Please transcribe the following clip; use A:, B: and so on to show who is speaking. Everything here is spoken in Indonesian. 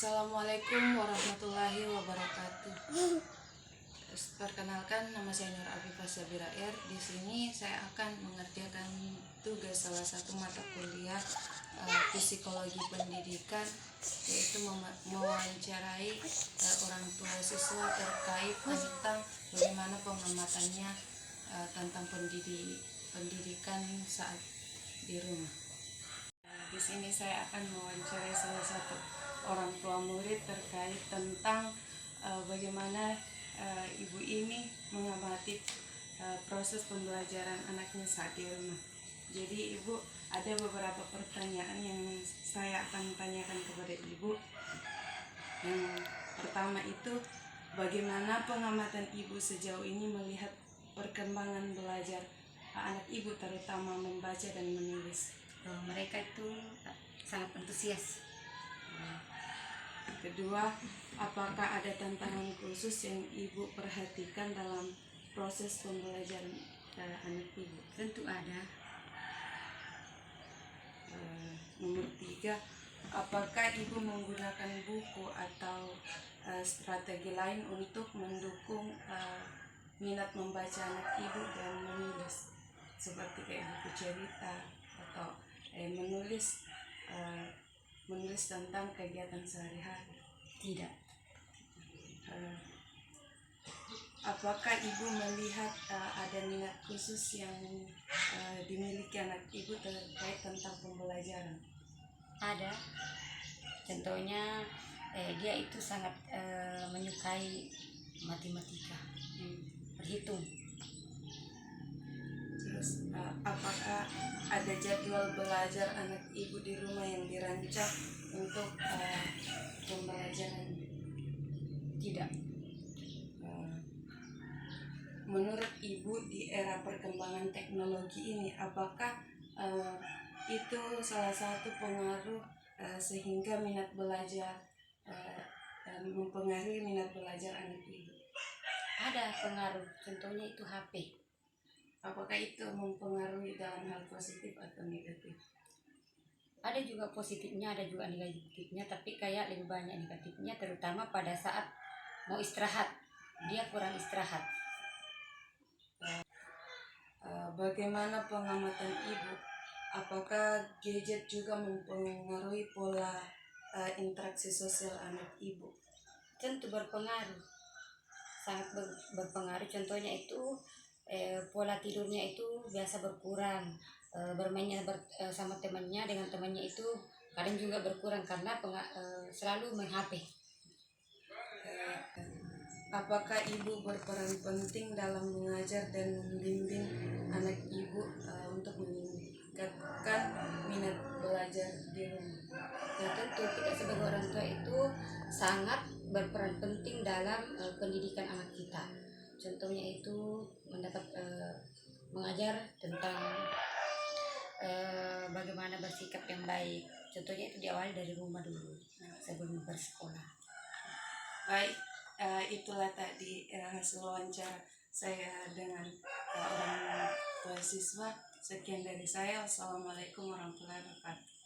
A: Assalamualaikum warahmatullahi wabarakatuh. Perkenalkan, nama saya Nur Afifah Sabirair. Di sini saya akan mengerjakan tugas salah satu mata kuliah psikologi pendidikan, yaitu mewawancarai orang tua siswa terkait tentang bagaimana pengamatannya tentang pendidikan saat di rumah. Di sini saya akan mewawancarai salah satu orang tua murid terkait tentang bagaimana ibu ini mengamati proses pembelajaran anaknya saat di rumah. Jadi ibu, ada beberapa pertanyaan yang saya akan tanyakan kepada ibu. Yang pertama itu, bagaimana pengamatan ibu sejauh ini melihat perkembangan belajar anak ibu, terutama membaca dan menulis?
B: Mereka itu sangat antusias.
A: Kedua, apakah ada tantangan khusus yang ibu perhatikan dalam proses pembelajaran anak ibu?
B: Tentu ada.
A: Nomor tiga, apakah ibu menggunakan buku atau strategi lain untuk mendukung minat membaca anak ibu dan menulis, seperti kayak buku cerita atau menulis tentang kegiatan sehari-hari?
B: Tidak.
A: Apakah ibu melihat ada minat khusus yang dimiliki anak ibu terkait tentang pembelajaran?
B: Ada. Contohnya dia itu sangat menyukai matematika, berhitung.
A: Terus apakah ada jadwal belajar anak ibu di rumah yang dirancang untuk pembelajaran?
B: Tidak.
A: Menurut ibu, di era perkembangan teknologi ini, apakah itu salah satu pengaruh sehingga minat belajar mempengaruhi minat belajar anak ibu?
B: Ada pengaruh, contohnya itu HP.
A: Apakah itu mempengaruhi dalam hal positif atau negatif?
B: Ada juga positifnya, ada juga negatifnya, tapi kayak lebih banyak negatifnya, terutama pada saat mau istirahat, dia kurang istirahat.
A: Bagaimana pengamatan ibu? Apakah gadget juga mempengaruhi pola interaksi sosial anak ibu?
B: Tentu berpengaruh, sangat berpengaruh. Contohnya itu pola tidurnya itu biasa berkurang, bermainnya sama temannya, dengan temannya itu kadang juga berkurang karena selalu main HP.
A: Apakah ibu berperan penting dalam mengajar dan membimbing anak ibu untuk meningkatkan minat belajar di rumah?
B: Ya, tentu kita sebagai orang tua itu sangat berperan penting dalam pendidikan anak kita. Contohnya itu mendapat mengajar tentang bagaimana bersikap yang baik. Contohnya itu diawali dari rumah dulu sebelum bersekolah.
A: Baik, itulah tadi hasil wawancara saya dengan orang tua siswa. Sekian dari saya. Wassalamualaikum warahmatullahi wabarakatuh.